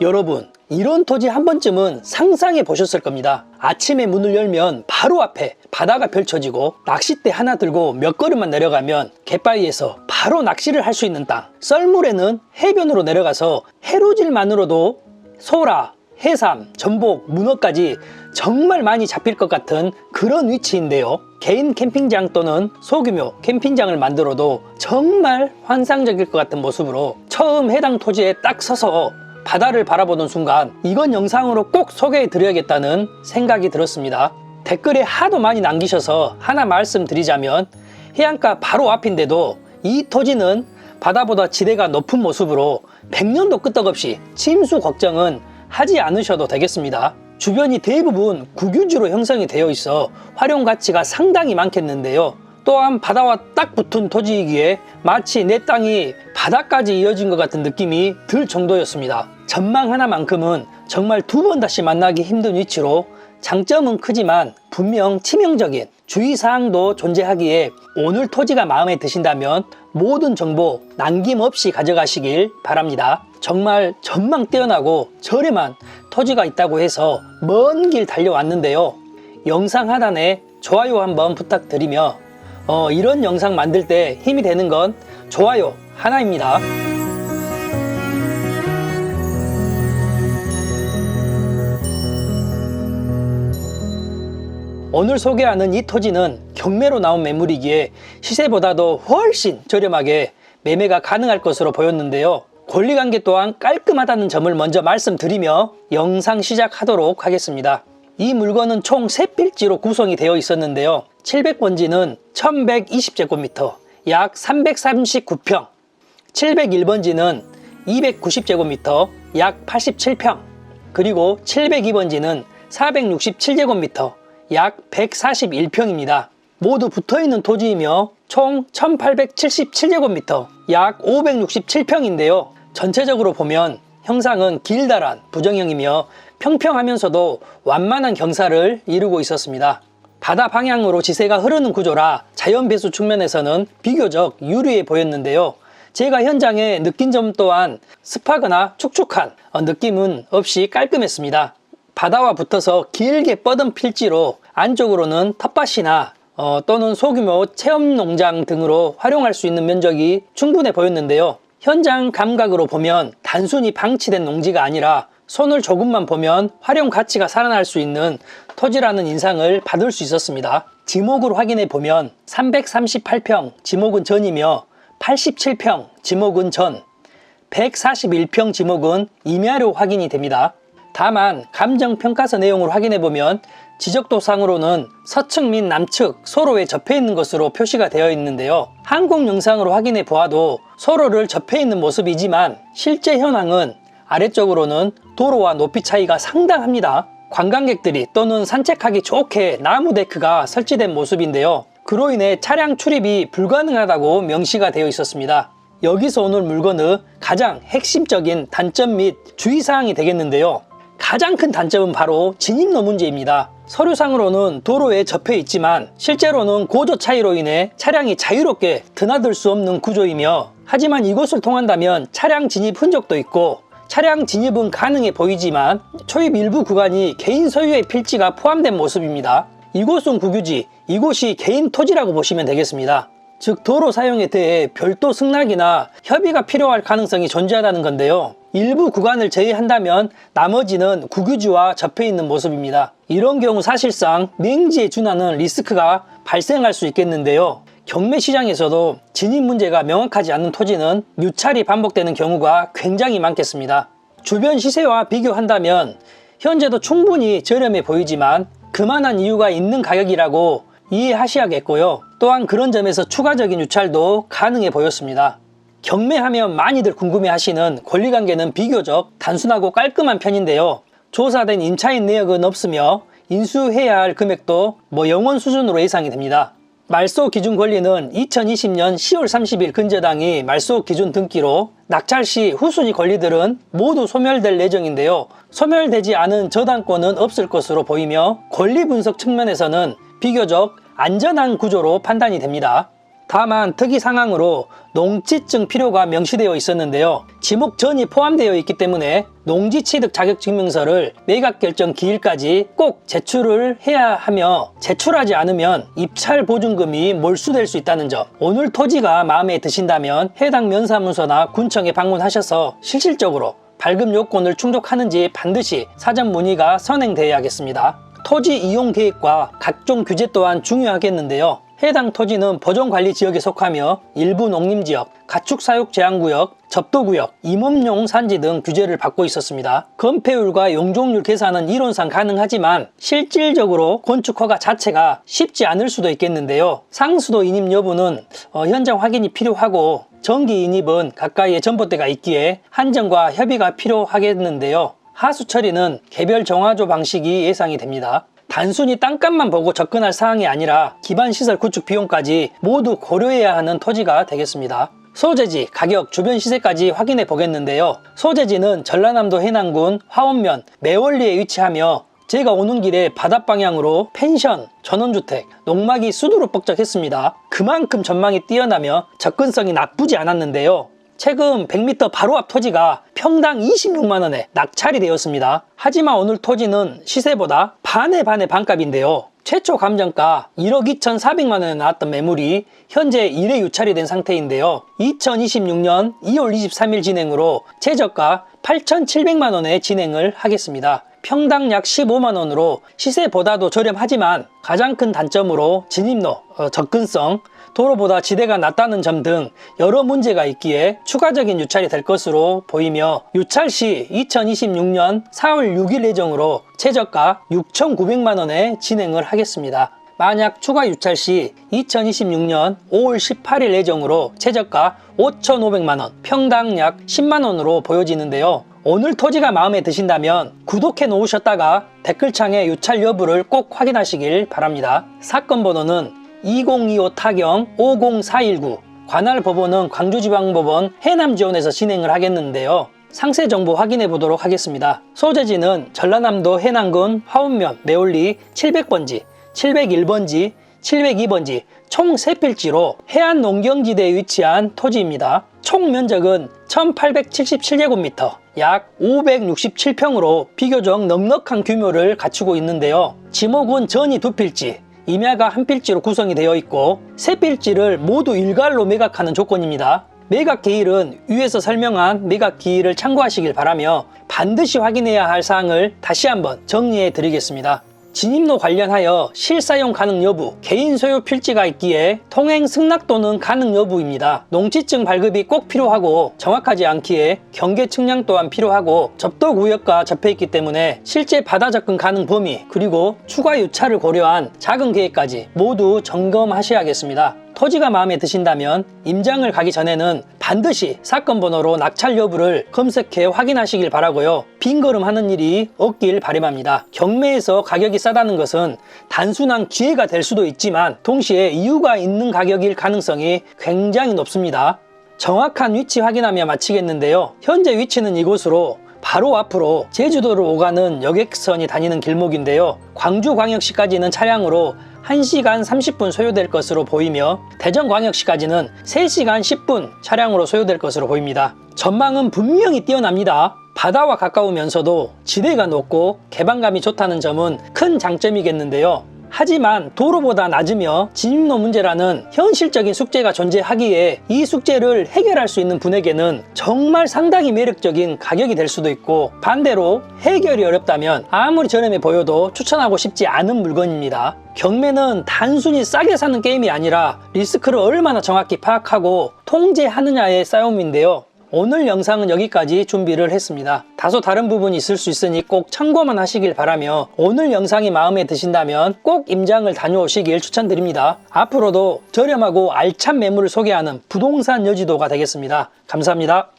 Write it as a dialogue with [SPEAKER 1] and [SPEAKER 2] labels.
[SPEAKER 1] 여러분, 이런 토지 한 번쯤은 상상해 보셨을 겁니다. 아침에 문을 열면 바로 앞에 바다가 펼쳐지고 낚싯대 하나 들고 몇 걸음만 내려가면 갯바위에서 바로 낚시를 할 수 있는 땅. 썰물에는 해변으로 내려가서 해루질만으로도 소라, 해삼, 전복, 문어까지 정말 많이 잡힐 것 같은 그런 위치인데요. 개인 캠핑장 또는 소규모 캠핑장을 만들어도 정말 환상적일 것 같은 모습으로 처음 해당 토지에 딱 서서 바다를 바라보는 순간 이건 영상으로 꼭 소개해 드려야겠다는 생각이 들었습니다. 댓글에 하도 많이 남기셔서 하나 말씀드리자면, 해안가 바로 앞인데도 이 토지는 바다보다 지대가 높은 모습으로 100년도 끄떡없이 침수 걱정은 하지 않으셔도 되겠습니다. 주변이 대부분 국유지로 형성이 되어 있어 활용 가치가 상당히 많겠는데요. 또한 바다와 딱 붙은 토지이기에 마치 내 땅이 바다까지 이어진 것 같은 느낌이 들 정도였습니다. 전망 하나만큼은 정말 두 번 다시 만나기 힘든 위치로 장점은 크지만 분명 치명적인 주의사항도 존재하기에 오늘 토지가 마음에 드신다면 모든 정보 남김없이 가져가시길 바랍니다. 정말 전망 뛰어나고 저렴한 토지가 있다고 해서 먼 길 달려왔는데요. 영상 하단에 좋아요 한번 부탁드리며 이런 영상 만들 때 힘이 되는 건 좋아요 하나입니다. 오늘 소개하는 이 토지는 경매로 나온 매물이기에 시세보다도 훨씬 저렴하게 매매가 가능할 것으로 보였는데요. 권리관계 또한 깔끔하다는 점을 먼저 말씀드리며 영상 시작하도록 하겠습니다. 이 물건은 총 3필지로 구성이 되어 있었는데요. 700번지는 1120제곱미터, 약 339평, 701번지는 290제곱미터, 약 87평, 그리고 702번지는 467제곱미터, 약 141평입니다. 모두 붙어있는 토지이며 총 1877제곱미터, 약 567평인데요. 전체적으로 보면 형상은 길다란 부정형이며 평평하면서도 완만한 경사를 이루고 있었습니다. 바다 방향으로 지세가 흐르는 구조라 자연 배수 측면에서는 비교적 유리해 보였는데요. 제가 현장에 느낀 점 또한 습하거나 축축한 느낌은 없이 깔끔했습니다. 바다와 붙어서 길게 뻗은 필지로 안쪽으로는 텃밭이나 또는 소규모 체험농장 등으로 활용할 수 있는 면적이 충분해 보였는데요. 현장 감각으로 보면 단순히 방치된 농지가 아니라 손을 조금만 보면 활용 가치가 살아날 수 있는 토지라는 인상을 받을 수 있었습니다. 지목을 확인해 보면 338평 지목은 전이며 87평 지목은 전, 141평 지목은 임야로 확인이 됩니다. 다만 감정평가서 내용을 확인해 보면 지적도상으로는 서측 및 남측 소로에 접해 있는 것으로 표시가 되어 있는데요. 항공 영상으로 확인해 보아도 소로를 접해 있는 모습이지만 실제 현황은 아래쪽으로는 도로와 높이 차이가 상당합니다. 관광객들이 또는 산책하기 좋게 나무 데크가 설치된 모습인데요. 그로 인해 차량 출입이 불가능하다고 명시가 되어 있었습니다. 여기서 오늘 물건의 가장 핵심적인 단점 및 주의사항이 되겠는데요. 가장 큰 단점은 바로 진입로 문제입니다. 서류상으로는 도로에 접해 있지만 실제로는 고도 차이로 인해 차량이 자유롭게 드나들 수 없는 구조이며, 하지만 이곳을 통한다면 차량 진입 흔적도 있고 차량 진입은 가능해 보이지만 초입 일부 구간이 개인 소유의 필지가 포함된 모습입니다. 이곳은 국유지, 이곳이 개인 토지라고 보시면 되겠습니다. 즉 도로 사용에 대해 별도 승낙이나 협의가 필요할 가능성이 존재하다는 건데요. 일부 구간을 제외한다면 나머지는 국유지와 접해 있는 모습입니다. 이런 경우 사실상 맹지에 준하는 리스크가 발생할 수 있겠는데요. 경매 시장에서도 진입 문제가 명확하지 않은 토지는 유찰이 반복되는 경우가 굉장히 많겠습니다. 주변 시세와 비교한다면 현재도 충분히 저렴해 보이지만 그만한 이유가 있는 가격이라고 이해하셔야겠고요. 또한 그런 점에서 추가적인 유찰도 가능해 보였습니다. 경매하면 많이들 궁금해하시는 권리관계는 비교적 단순하고 깔끔한 편인데요. 조사된 임차인 내역은 없으며 인수해야 할 금액도 영원 수준으로 예상이 됩니다. 말소 기준 권리는 2020년 10월 30일 근저당이 말소 기준 등기로 낙찰 시 후순위 권리들은 모두 소멸될 예정인데요. 소멸되지 않은 저당권은 없을 것으로 보이며 권리 분석 측면에서는 비교적 안전한 구조로 판단이 됩니다. 다만 특이 상황으로 농지증 필요가 명시되어 있었는데요. 지목 전이 포함되어 있기 때문에 농지취득 자격증명서를 매각 결정 기일까지 꼭 제출을 해야 하며 제출하지 않으면 입찰 보증금이 몰수될 수 있다는 점, 오늘 토지가 마음에 드신다면 해당 면사무소나 군청에 방문하셔서 실질적으로 발급 요건을 충족하는지 반드시 사전 문의가 선행되어야겠습니다. 토지 이용 계획과 각종 규제 또한 중요하겠는데요. 해당 토지는 보존관리지역에 속하며 일부 농림지역, 가축사육제한구역, 접도구역, 임업용 산지 등 규제를 받고 있었습니다. 건폐율과 용적률 계산은 이론상 가능하지만 실질적으로 건축허가 자체가 쉽지 않을 수도 있겠는데요. 상수도 인입 여부는 현장 확인이 필요하고 정기 인입은 가까이에 전봇대가 있기에 한정과 협의가 필요하겠는데요. 하수 처리는 개별 정화조 방식이 예상이 됩니다. 단순히 땅값만 보고 접근할 사항이 아니라 기반시설 구축 비용까지 모두 고려해야 하는 토지가 되겠습니다. 소재지, 가격, 주변 시세까지 확인해 보겠는데요. 소재지는 전라남도 해남군 화원면 매월리에 위치하며 제가 오는 길에 바닷방향으로 펜션, 전원주택, 농막이 수두룩 뻑적했습니다. 그만큼 전망이 뛰어나며 접근성이 나쁘지 않았는데요. 최근 100m 바로 앞 토지가 평당 26만원에 낙찰이 되었습니다. 하지만 오늘 토지는 시세보다 반의 반값인데요. 최초 감정가 1억 2,400만원에 나왔던 매물이 현재 1회 유찰이 된 상태인데요. 2026년 2월 23일 진행으로 최저가 8,700만원에 진행을 하겠습니다. 평당 약 15만원으로 시세보다도 저렴하지만 가장 큰 단점으로 진입로, 접근성, 도로보다 지대가 낮다는 점 등 여러 문제가 있기에 추가적인 유찰이 될 것으로 보이며 유찰 시 2026년 4월 6일 예정으로 최저가 6,900만원에 진행을 하겠습니다. 만약 추가 유찰 시 2026년 5월 18일 예정으로 최저가 5,500만원, 평당 약 10만원으로 보여지는데요. 오늘 토지가 마음에 드신다면 구독해 놓으셨다가 댓글창에 유찰 여부를 꼭 확인하시길 바랍니다. 사건 번호는 2025 타경 50419, 관할 법원은 광주지방법원 해남지원에서 진행을 하겠는데요. 상세 정보 확인해 보도록 하겠습니다. 소재지는 전라남도 해남군 화운면 매월리 700번지, 701번지, 702번지 총 3필지로 해안농경지대에 위치한 토지입니다. 총 면적은 1877제곱미터, 약 567평으로 비교적 넉넉한 규모를 갖추고 있는데요. 지목은 전이 2필지, 임야가 1필지로 구성이 되어 있고 3필지를 모두 일괄로 매각하는 조건입니다. 매각 기일은 위에서 설명한 매각 기일을 참고하시길 바라며 반드시 확인해야 할 사항을 다시 한번 정리해 드리겠습니다. 진입로 관련하여 실사용 가능 여부, 개인 소유 필지가 있기에 통행 승낙도는 가능 여부입니다. 농지증 발급이 꼭 필요하고 정확하지 않기에 경계 측량 또한 필요하고 접도 구역과 접해 있기 때문에 실제 바다 접근 가능 범위 그리고 추가 유찰을 고려한 작은 계획까지 모두 점검하셔야겠습니다. 토지가 마음에 드신다면 임장을 가기 전에는 반드시 사건 번호로 낙찰 여부를 검색해 확인하시길 바라고요. 빈걸음 하는 일이 없길 바람합니다. 경매에서 가격이 싸다는 것은 단순한 기회가 될 수도 있지만 동시에 이유가 있는 가격일 가능성이 굉장히 높습니다. 정확한 위치 확인하며 마치겠는데요. 현재 위치는 이곳으로 바로 앞으로 제주도를 오가는 여객선이 다니는 길목인데요. 광주광역시까지는 차량으로 1시간 30분 소요될 것으로 보이며 대전광역시까지는 3시간 10분 차량으로 소요될 것으로 보입니다. 전망은 분명히 뛰어납니다. 바다와 가까우면서도 지대가 높고 개방감이 좋다는 점은 큰 장점이겠는데요. 하지만 도로보다 낮으며 진입로 문제라는 현실적인 숙제가 존재하기에 이 숙제를 해결할 수 있는 분에게는 정말 상당히 매력적인 가격이 될 수도 있고 반대로 해결이 어렵다면 아무리 저렴해 보여도 추천하고 싶지 않은 물건입니다. 경매는 단순히 싸게 사는 게임이 아니라 리스크를 얼마나 정확히 파악하고 통제하느냐의 싸움인데요. 오늘 영상은 여기까지 준비를 했습니다. 다소 다른 부분이 있을 수 있으니 꼭 참고만 하시길 바라며 오늘 영상이 마음에 드신다면 꼭 임장을 다녀오시길 추천드립니다. 앞으로도 저렴하고 알찬 매물을 소개하는 부동산 여지도가 되겠습니다. 감사합니다.